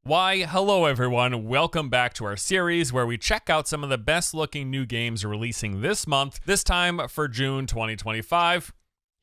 Why, hello everyone, welcome back to our series where we check out some of the best looking new games releasing this month, this time for June 2025.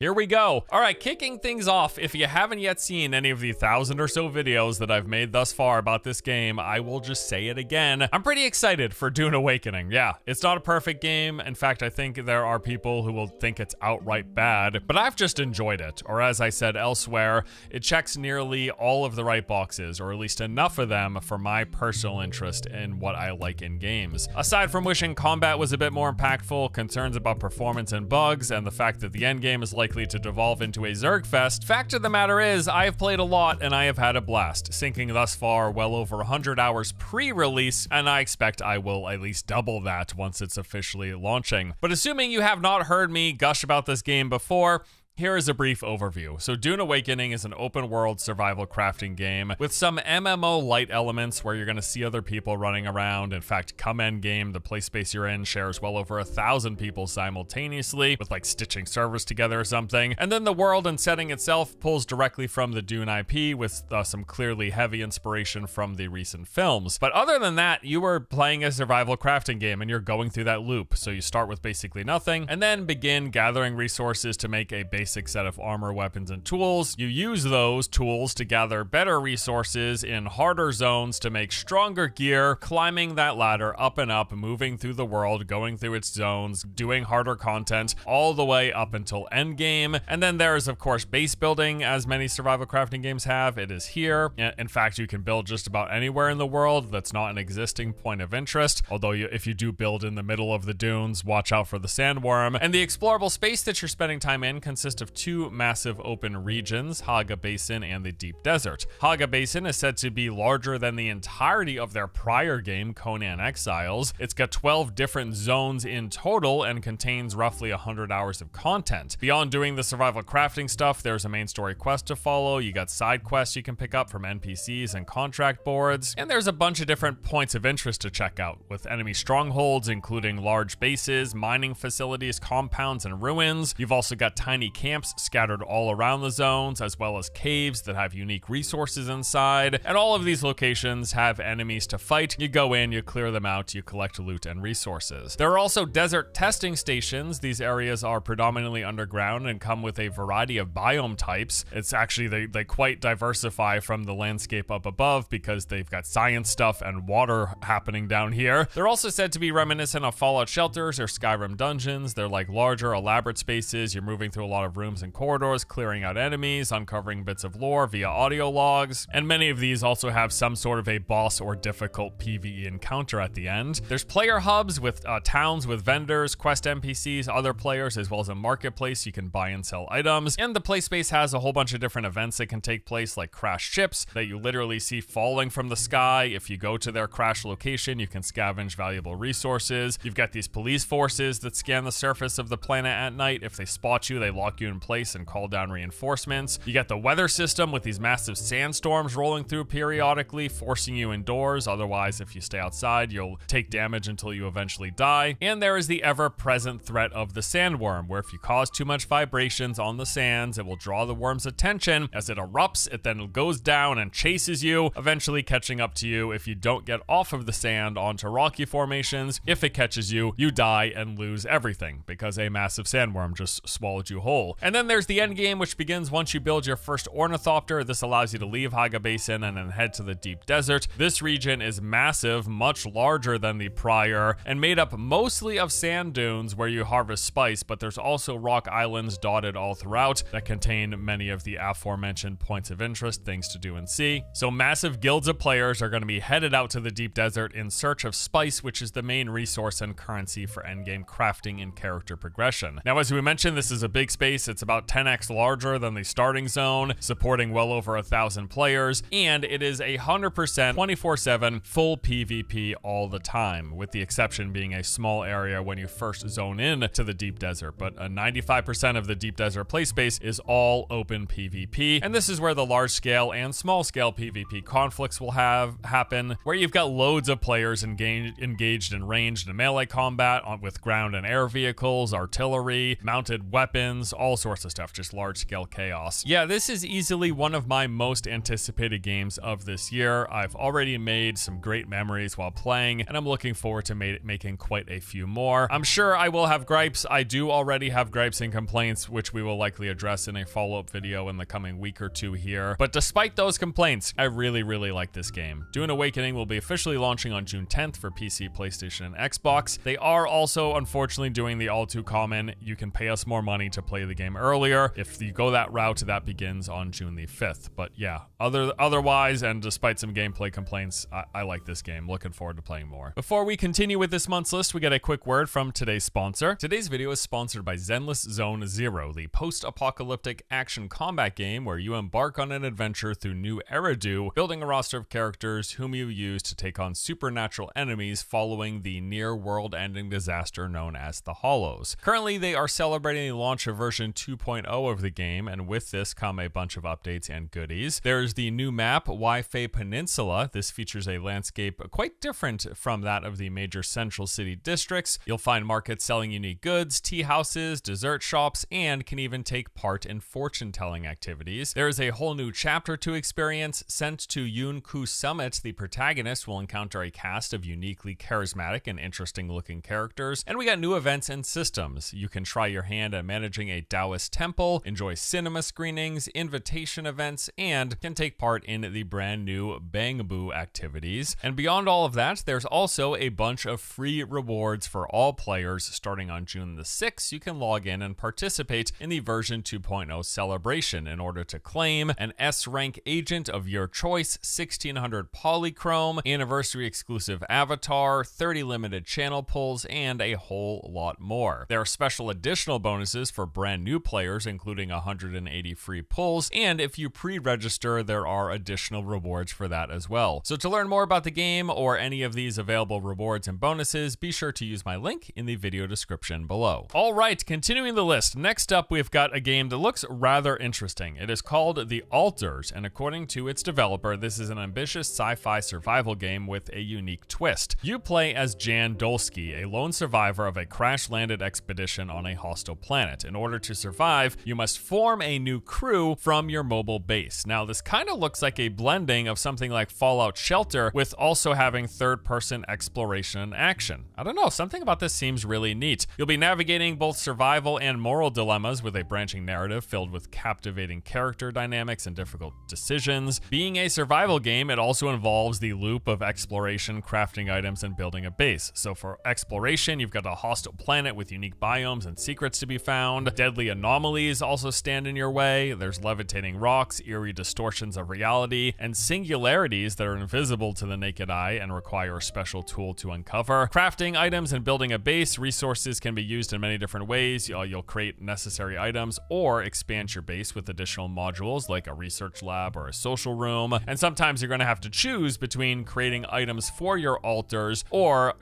Here we go. All right, kicking things off, if you haven't yet seen any of the 1,000 or so videos that I've made thus far about this game, I will just say it again. I'm pretty excited for Dune Awakening. Yeah, it's not a perfect game. In fact, I think there are people who will think it's outright bad, but I've just enjoyed it. Or as I said elsewhere, it checks nearly all of the right boxes, or at least enough of them for my personal interest in what I like in games. Aside from wishing combat was a bit more impactful, concerns about performance and bugs, and the fact that the endgame is likely to devolve into a Zerg fest, fact of the matter is, I have played a lot and I have had a blast, sinking thus far well over 100 hours pre-release, and I expect I will at least double that once it's officially launching. But assuming you have not heard me gush about this game before, here is a brief overview. So Dune Awakening is an open world survival crafting game with some MMO light elements where you're going to see other people running around. In fact, come end game, the play space you're in shares well over 1,000 people simultaneously with like stitching servers together or something. And then the world and setting itself pulls directly from the Dune IP with some clearly heavy inspiration from the recent films. But other than that, you are playing a survival crafting game and you're going through that loop. So you start with basically nothing and then begin gathering resources to make a basic set of armor, weapons, and tools. You use those tools to gather better resources in harder zones to make stronger gear, climbing that ladder up and up, moving through the world, going through its zones, doing harder content, all the way up until endgame. And then there is, of course, base building, as many survival crafting games have. It is here. In fact, you can build just about anywhere in the world that's not an existing point of interest, although if you do build in the middle of the dunes, watch out for the sandworm. And the explorable space that you're spending time in consists of two massive open regions, Haga Basin and the Deep Desert. Haga Basin is said to be larger than the entirety of their prior game, Conan Exiles. It's got 12 different zones in total and contains roughly 100 hours of content. Beyond doing the survival crafting stuff, there's a main story quest to follow. You got side quests you can pick up from NPCs and contract boards, and there's a bunch of different points of interest to check out, with enemy strongholds including large bases, mining facilities, compounds, and ruins. You've also got tiny camps scattered all around the zones, as well as caves that have unique resources inside, and all of these locations have enemies to fight. You go in, you clear them out, you collect loot and resources. There are also desert testing stations. These areas are predominantly underground and come with a variety of biome types. It's actually, they quite diversify from the landscape up above because they've got science stuff and water happening down here. They're also said to be reminiscent of Fallout shelters or Skyrim dungeons. They're like larger, elaborate spaces. You're moving through a lot of rooms and corridors, clearing out enemies, uncovering bits of lore via audio logs, and many of these also have some sort of a boss or difficult PvE encounter at the end. There's player hubs with towns with vendors, quest NPCs, other players, as well as a marketplace you can buy and sell items, and the play space has a whole bunch of different events that can take place, like crash ships that you literally see falling from the sky. If you go to their crash location, you can scavenge valuable resources. You've got these police forces that scan the surface of the planet at night. If they spot you, they lock you in place and call down reinforcements. You got the weather system with these massive sandstorms rolling through periodically, forcing you indoors. Otherwise, if you stay outside, you'll take damage until you eventually die. And there is the ever-present threat of the sandworm, where if you cause too much vibrations on the sands, it will draw the worm's attention. As it erupts, it then goes down and chases you, eventually catching up to you if you don't get off of the sand onto rocky formations. If it catches you, you die and lose everything because a massive sandworm just swallowed you whole. And then there's the end game, which begins once you build your first ornithopter. This allows you to leave Haga Basin and then head to the Deep Desert. This region is massive, much larger than the prior, and made up mostly of sand dunes where you harvest spice, but there's also rock islands dotted all throughout that contain many of the aforementioned points of interest, things to do and see. So massive guilds of players are going to be headed out to the Deep Desert in search of spice, which is the main resource and currency for endgame crafting and character progression. Now, as we mentioned, this is a big space. It's about 10x larger than the starting zone, supporting well over 1,000 players, and it is 100% 24/7 full PvP all the time, with the exception being a small area when you first zone in to the Deep Desert. But 95% of the Deep Desert play space is all open PvP, and this is where the large scale and small scale PvP conflicts will happen, where you've got loads of players engaged in ranged and melee combat with ground and air vehicles, artillery, mounted weapons, all all sorts of stuff, just large-scale chaos. Yeah, this is easily one of my most anticipated games of this year. I've already made some great memories while playing, and I'm looking forward to making quite a few more. I'm sure I will have gripes. I do already have gripes and complaints, which we will likely address in a follow-up video in the coming week or two here. But despite those complaints, I really, really like this game. Dune Awakening will be officially launching on June 10th for PC, PlayStation, and Xbox. They are also, unfortunately, doing the all too common, you can pay us more money to play the game earlier. If you go that route, that begins on June the 5th. But yeah, otherwise, and despite some gameplay complaints, I like this game. Looking forward to playing more. Before we continue with this month's list, we get a quick word from today's sponsor. Today's video is sponsored by Zenless Zone Zero, the post-apocalyptic action combat game where you embark on an adventure through New Eridu, building a roster of characters whom you use to take on supernatural enemies following the near world-ending disaster known as the Hollows. Currently, they are celebrating the launch of version 2.0 of the game, and with this come a bunch of updates and goodies. There's the new map, Bryfkt Peninsula. This features a landscape quite different from that of the major central city districts. You'll find markets selling unique goods, tea houses, dessert shops, and can even take part in fortune-telling activities. There is a whole new chapter to experience. Sent to Yunku Summit, the protagonist will encounter a cast of uniquely charismatic and interesting-looking characters, and we got new events and systems. You can try your hand at managing a Taoist temple, enjoy cinema screenings, invitation events, and can take part in the brand new Bangaboo activities. And beyond all of that, there's also a bunch of free rewards for all players. Starting on June the 6th, you can log in and participate in the version 2.0 celebration in order to claim an S-rank agent of your choice, 1600 polychrome, anniversary exclusive avatar, 30 limited channel pulls, and a whole lot more. There are special additional bonuses for brand new players, including 180 free pulls, and if you pre-register, there are additional rewards for that as well. So to learn more about the game or any of these available rewards and bonuses, be sure to use my link in the video description below. All right, continuing the list. Next up, we've got a game that looks rather interesting. It is called The Alters, and according to its developer, this is an ambitious sci-fi survival game with a unique twist. You play as Jan Dolsky, a lone survivor of a crash-landed expedition on a hostile planet. In order to survive, you must form a new crew from your mobile base. Now, this kind of looks like a blending of something like Fallout Shelter with also having third-person exploration and action. I don't know, something about this seems really neat. You'll be navigating both survival and moral dilemmas with a branching narrative filled with captivating character dynamics and difficult decisions. Being a survival game, it also involves the loop of exploration, crafting items, and building a base. So for exploration, you've got a hostile planet with unique biomes and secrets to be found. Deadly anomalies also stand in your way. There's levitating rocks, eerie distortions of reality, and singularities that are invisible to the naked eye and require a special tool to uncover. Crafting items and building a base, resources can be used in many different ways. You'll create necessary items or expand your base with additional modules like a research lab or a social room. And sometimes you're going to have to choose between creating items for your altars or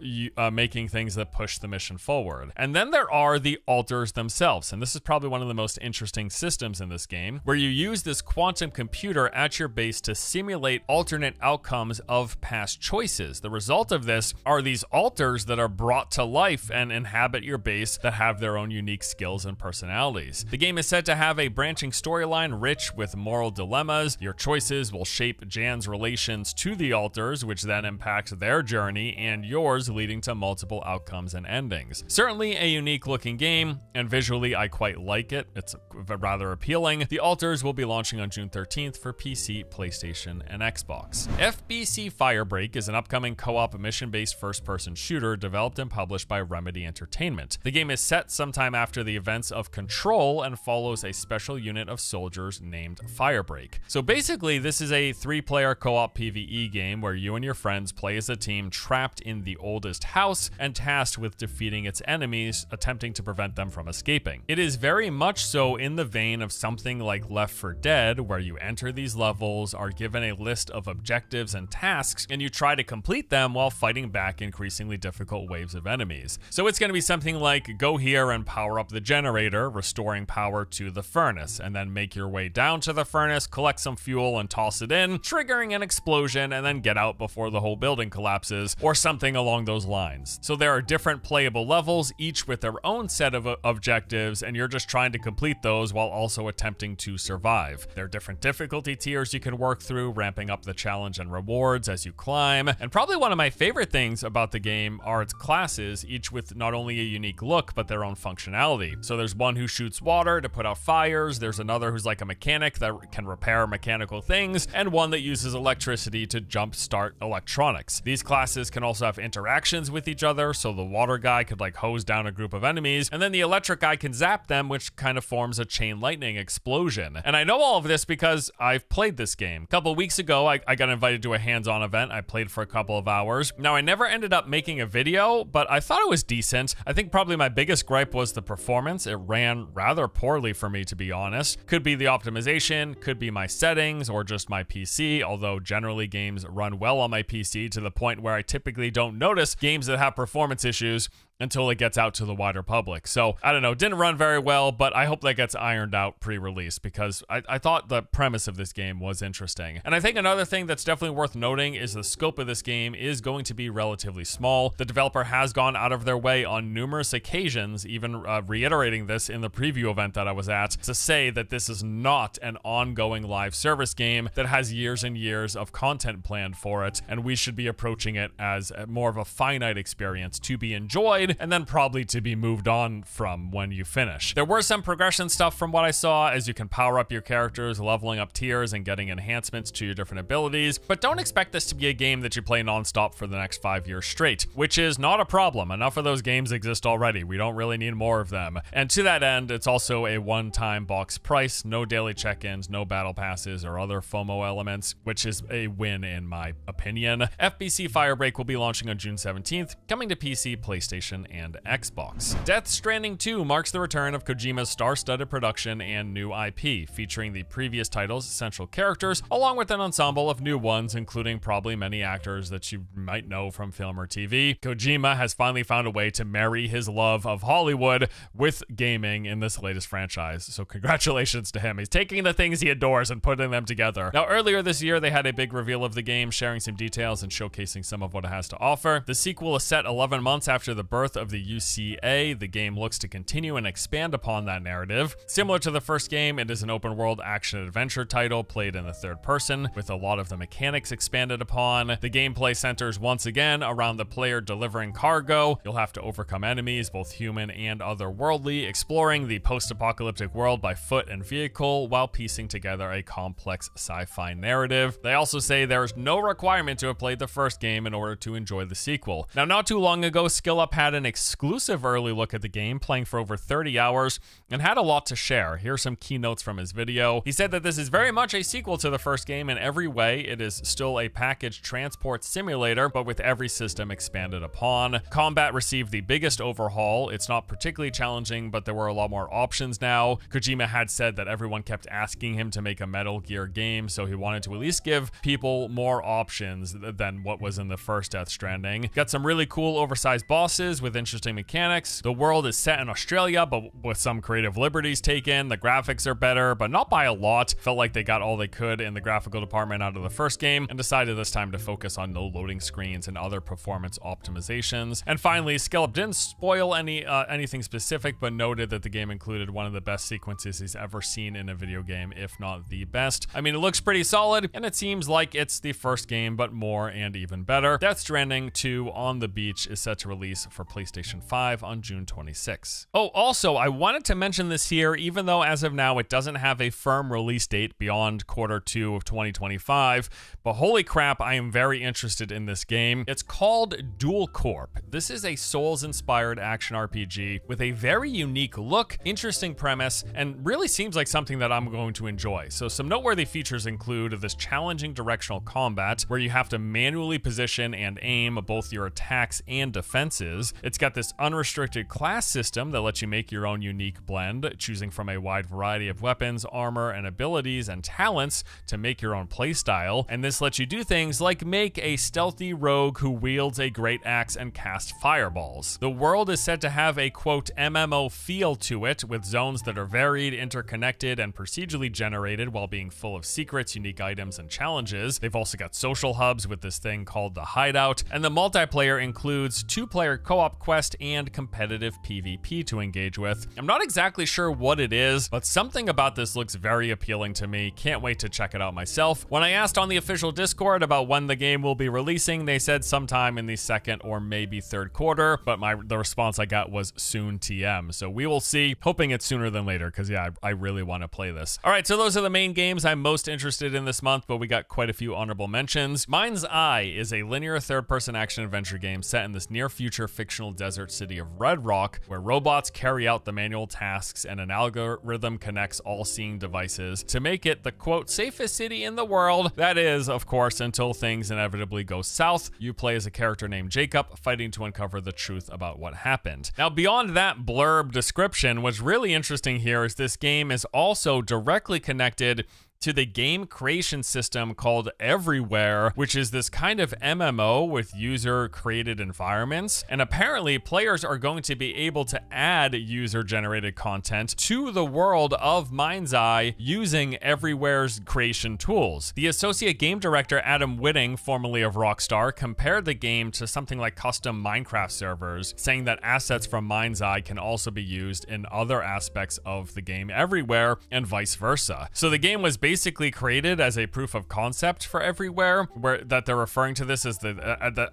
making things that push the mission forward. And then there are the altars themselves, and this is probably one of the most interesting systems in this game, where you use this quantum computer at your base to simulate alternate outcomes of past choices. The result of this are these altars that are brought to life and inhabit your base that have their own unique skills and personalities. The game is said to have a branching storyline rich with moral dilemmas. Your choices will shape Jan's relations to the altars, which then impacts their journey and yours, leading to multiple outcomes and endings. Certainly a unique looking game, and visually I quite like it. It's rather appealing. The Alters will be launching on June 13th for PC, PlayStation, and Xbox. FBC Firebreak is an upcoming co-op mission-based first-person shooter developed and published by Remedy Entertainment. The game is set sometime after the events of Control and follows a special unit of soldiers named Firebreak. So basically, this is a 3-player co-op PvE game where you and your friends play as a team trapped in the oldest house and tasked with defeating its enemies, attempting to prevent them from escaping. It is very much so in the vein of something like Left 4 Dead, where you enter these levels, are given a list of objectives and tasks, and you try to complete them while fighting back increasingly difficult waves of enemies. So it's going to be something like go here and power up the generator, restoring power to the furnace, and then make your way down to the furnace, collect some fuel and toss it in, triggering an explosion, and then get out before the whole building collapses, or something along those lines. So there are different playable levels, each with their own set of objectives, and you're just just trying to complete those while also attempting to survive. There are different difficulty tiers you can work through, ramping up the challenge and rewards as you climb. And probably one of my favorite things about the game are its classes, each with not only a unique look, but their own functionality. So there's one who shoots water to put out fires, there's another who's like a mechanic that can repair mechanical things, and one that uses electricity to jumpstart electronics. These classes can also have interactions with each other, so the water guy could like hose down a group of enemies, and then the electric guy can zap them, which kind of forms a chain lightning explosion. And I know all of this because I've played this game. A couple weeks ago, I got invited to a hands-on event. I played for a couple of hours. Now, I never ended up making a video, but I thought it was decent. I think probably my biggest gripe was the performance. It ran rather poorly for me, to be honest. Could be the optimization, could be my settings, or just my PC, although generally games run well on my PC to the point where I typically don't notice games that have performance issues until it gets out to the wider public. So, I don't know, didn't run very well, but I hope that gets ironed out pre-release because I thought the premise of this game was interesting. And I think another thing that's definitely worth noting is the scope of this game is going to be relatively small. The developer has gone out of their way on numerous occasions, even reiterating this in the preview event that I was at, to say that this is not an ongoing live service game that has years and years of content planned for it, and we should be approaching it as more of a finite experience to be enjoyed and then probably to be moved on from when you finish. There were some progression stuff from what I saw, as you can power up your characters, leveling up tiers, and getting enhancements to your different abilities, but don't expect this to be a game that you play nonstop for the next 5 years straight, which is not a problem. Enough of those games exist already. We don't really need more of them. And to that end, it's also a one-time box price, no daily check-ins, no battle passes, or other FOMO elements, which is a win in my opinion. FBC Firebreak will be launching on June 17th, coming to PC, PlayStation, and Xbox. Death Stranding 2 marks the return of Kojima's star-studded production and new IP, featuring the previous title's central characters, along with an ensemble of new ones, including probably many actors that you might know from film or TV. Kojima has finally found a way to marry his love of Hollywood with gaming in this latest franchise, so congratulations to him. He's taking the things he adores and putting them together. Now, earlier this year, they had a big reveal of the game, sharing some details and showcasing some of what it has to offer. The sequel is set 11 months after the birth of the UCA. The game looks to continue and expand upon that narrative. Similar to the first game, it is an open-world action-adventure title played in the third person, with a lot of the mechanics expanded upon. The gameplay centers once again around the player delivering cargo. You'll have to overcome enemies, both human and otherworldly, exploring the post-apocalyptic world by foot and vehicle, while piecing together a complex sci-fi narrative. They also say there is no requirement to have played the first game in order to enjoy the sequel. Now, not too long ago, SkillUp had an exclusive early look at the game, playing for over 30 hours, and had a lot to share. Here are some keynotes from his video. He said that this is very much a sequel to the first game in every way. It is still a packaged transport simulator, but with every system expanded upon. Combat received the biggest overhaul. It's not particularly challenging, but there were a lot more options now. Kojima had said that everyone kept asking him to make a Metal Gear game, so he wanted to at least give people more options than what was in the first Death Stranding. Got some really cool oversized bosses with interesting mechanics. The world is set in Australia, but with some creative liberties taken. The graphics are better, but not by a lot. Felt like they got all they could in the graphical department out of the first game, and decided this time to focus on no loading screens and other performance optimizations. And finally, SkillUp didn't spoil anything specific, but noted that the game included one of the best sequences he's ever seen in a video game, if not the best. I mean, it looks pretty solid, and it seems like it's the first game, but more and even better. Death Stranding 2 On the Beach is set to release for PlayStation 5 on June 26. Oh, also, I wanted to mention this here, even though as of now it doesn't have a firm release date beyond Q2 of 2025, but holy crap, I am very interested in this game. It's called Dual Corp. This is a Souls-inspired action RPG with a very unique look, interesting premise, and really seems like something that I'm going to enjoy. So some noteworthy features include this challenging directional combat, where you have to manually position and aim both your attacks and defenses. It's got this unrestricted class system that lets you make your own unique blend, choosing from a wide variety of weapons, armor, and abilities and talents to make your own playstyle. And this lets you do things like make a stealthy rogue who wields a great axe and cast fireballs. The world is said to have a quote MMO feel to it, with zones that are varied, interconnected, and procedurally generated while being full of secrets, unique items, and challenges. They've also got social hubs with this thing called the Hideout, and the multiplayer includes 2-player co-op co-op quest and competitive PvP to engage with. I'm not exactly sure what it is, but something about this looks very appealing to me. Can't wait to check it out myself. When I asked on the official Discord about when the game will be releasing, they said sometime in the second or maybe third quarter, but the response I got was soon TM. So we will see, hoping it's sooner than later, because yeah, I really want to play this. All right, so those are the main games I'm most interested in this month, but we got quite a few honorable mentions. Mind's Eye is a linear third-person action-adventure game set in this near-future fictional desert city of Red Rock, where robots carry out the manual tasks and an algorithm connects all seeing devices to make it the, quote, safest city in the world. That is, of course, until things inevitably go south. You play as a character named Jacob, fighting to uncover the truth about what happened. Now, beyond that blurb description, what's really interesting here is this game is also directly connected to the game creation system called Everywhere, which is this kind of MMO with user-created environments. And apparently, players are going to be able to add user-generated content to the world of Mind's Eye using Everywhere's creation tools. The associate game director, Adam Whitting, formerly of Rockstar, compared the game to something like custom Minecraft servers, saying that assets from Mind's Eye can also be used in other aspects of the game Everywhere and vice versa. So the game was basically created as a proof of concept for Everywhere, where that they're referring to this as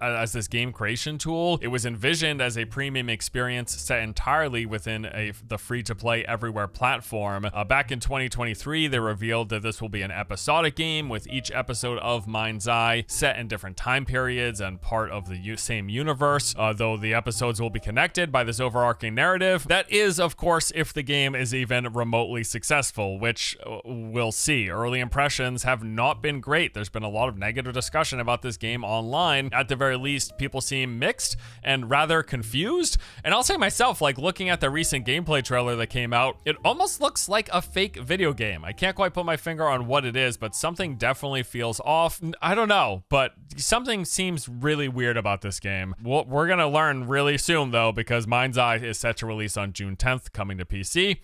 as this game creation tool. It was envisioned as a premium experience set entirely within the free-to-play Everywhere platform. Back in 2023, they revealed that this will be an episodic game with each episode of Mind's Eye set in different time periods and part of the same universe, though the episodes will be connected by this overarching narrative. That is, of course, if the game is even remotely successful, which we'll see. Early impressions have not been great. There's been a lot of negative discussion about this game online. At the very least, people seem mixed and rather confused. And I'll say myself, like looking at the recent gameplay trailer that came out, it almost looks like a fake video game. I can't quite put my finger on what it is, but something definitely feels off. I don't know, but something seems really weird about this game. We're gonna learn really soon though, because Mind's Eye is set to release on June 10th, coming to PC.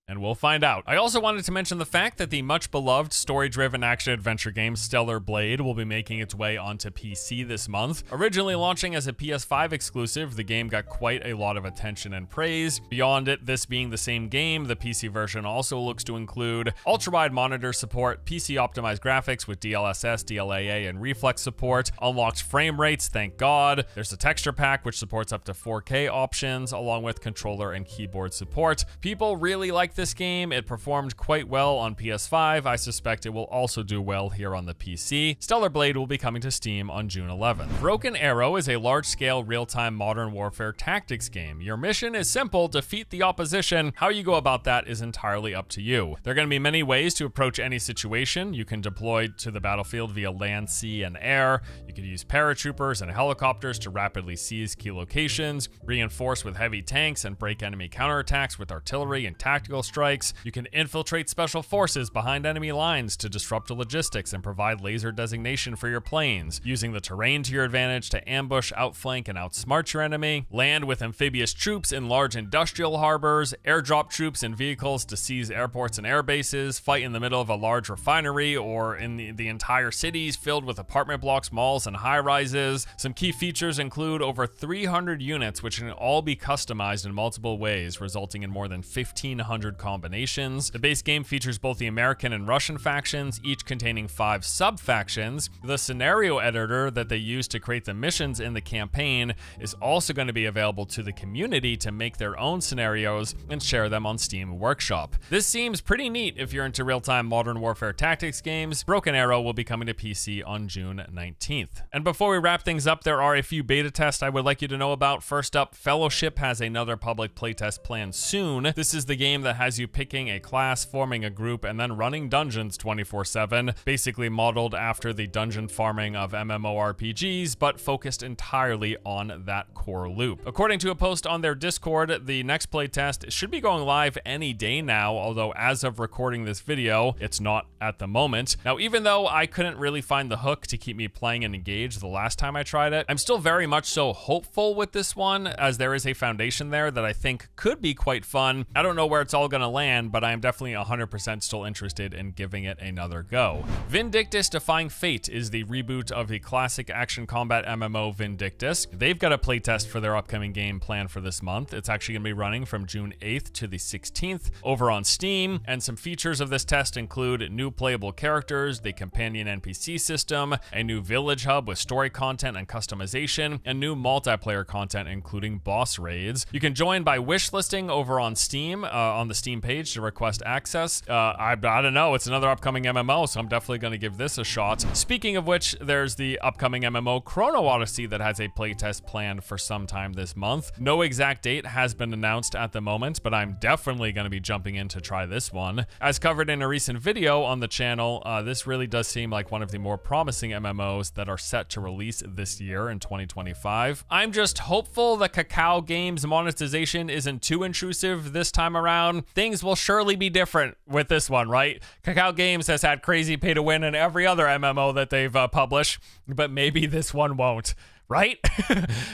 And we'll find out. I also wanted to mention the fact that the much beloved story-driven action-adventure game Stellar Blade will be making its way onto PC this month. Originally launching as a PS5 exclusive, the game got quite a lot of attention and praise. Beyond it, this being the same game, the PC version also looks to include ultra-wide monitor support, PC-optimized graphics with DLSS, DLAA, and reflex support, unlocked frame rates, thank God. There's a texture pack which supports up to 4K options, along with controller and keyboard support. People really like this game. It performed quite well on PS5. I suspect it will also do well here on the PC. Stellar Blade will be coming to Steam on June 11th. Broken Arrow is a large-scale real-time modern warfare tactics game. Your mission is simple: defeat the opposition. How you go about that is entirely up to you. There are going to be many ways to approach any situation. You can deploy to the battlefield via land, sea, and air. You could use paratroopers and helicopters to rapidly seize key locations, reinforce with heavy tanks, and break enemy counterattacks with artillery and tactical strikes. You can infiltrate special forces behind enemy lines to disrupt logistics and provide laser designation for your planes, using the terrain to your advantage to ambush, outflank, and outsmart your enemy. Land with amphibious troops in large industrial harbors, airdrop troops in vehicles to seize airports and air bases, fight in the middle of a large refinery or in the entire cities filled with apartment blocks, malls, and high-rises. Some key features include over 300 units which can all be customized in multiple ways, resulting in more than 1,500 combinations. The base game features both the American and Russian factions, each containing 5 sub-factions. The scenario editor that they use to create the missions in the campaign is also going to be available to the community to make their own scenarios and share them on Steam Workshop. This seems pretty neat if you're into real-time modern warfare tactics games. Broken Arrow will be coming to PC on June 19th. And before we wrap things up, there are a few beta tests I would like you to know about. First up, Fellowship has another public playtest planned soon. This is the game that has you picking a class, forming a group, and then running dungeons 24/7, basically modeled after the dungeon farming of MMORPGs, but focused entirely on that core loop. According to a post on their Discord, the next playtest should be going live any day now, although as of recording this video, it's not at the moment. Now, even though I couldn't really find the hook to keep me playing and engaged the last time I tried it, I'm still very much so hopeful with this one, as there is a foundation there that I think could be quite fun. I don't know where it's all gonna land, but I am definitely 100% still interested in giving it another go. Vindictus Defying Fate is the reboot of the classic action combat MMO Vindictus. They've got a playtest for their upcoming game planned for this month. It's actually gonna be running from June 8th to the 16th over on Steam, and some features of this test include new playable characters, the companion NPC system, a new village hub with story content and customization, and new multiplayer content including boss raids. You can join by wishlisting over on Steam, on the Steam page to request access. I don't know, it's another upcoming MMO, so I'm definitely going to give this a shot. Speaking of which, there's the upcoming MMO Chrono Odyssey that has a playtest planned for some time this month. No exact date has been announced at the moment, but I'm definitely going to be jumping in to try this one. As covered in a recent video on the channel, this really does seem like one of the more promising MMOs that are set to release this year in 2025. I'm just hopeful the Kakao Games monetization isn't too intrusive this time around. Things will surely be different with this one, right? Kakao Games has had crazy pay to win in every other MMO that they've published, but maybe this one won't, right?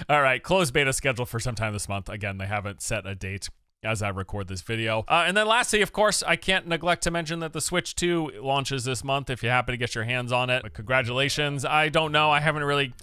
All right, closed beta scheduled for sometime this month. Again, they haven't set a date as I record this video. And then lastly, of course, I can't neglect to mention that the Switch 2 launches this month if you happen to get your hands on it. But congratulations. I don't know. I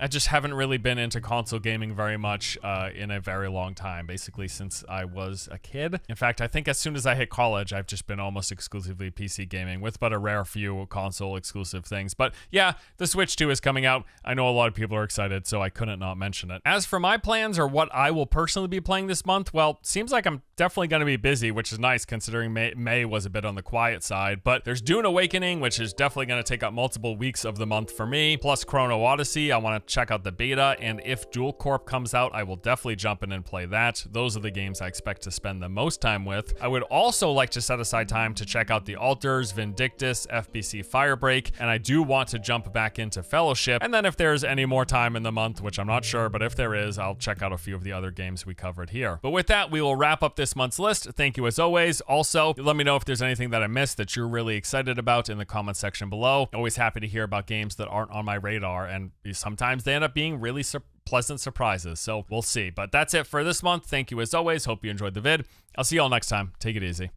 just haven't really been into console gaming very much in a very long time, basically since I was a kid. In fact, I think as soon as I hit college, I've just been almost exclusively PC gaming with but a rare few console exclusive things. But yeah, the Switch 2 is coming out. I know a lot of people are excited, so I couldn't not mention it. As for my plans or what I will personally be playing this month, well, seems like I'm definitely going to be busy, which is nice considering May was a bit on the quiet side. But there's Dune Awakening, which is definitely going to take up multiple weeks of the month for me, plus Chrono Odyssey. I want to check out the beta, and if Dual Corp comes out, I will definitely jump in and play that. Those are the games I expect to spend the most time with. I would also like to set aside time to check out The Alters, Vindictus, FBC Firebreak, and I do want to jump back into Fellowship. And then if there's any more time in the month, which I'm not sure, but if there is, I'll check out a few of the other games we covered here. But with that, we will wrap up this month's list. Thank you as always. Also, let me know if there's anything that I missed that you're really excited about in the comment section below. Always happy to hear about games that aren't on my radar, and sometimes they end up being really pleasant surprises, so we'll see. But that's it for this month. Thank you as always. Hope you enjoyed the vid. I'll see you all next time. Take it easy.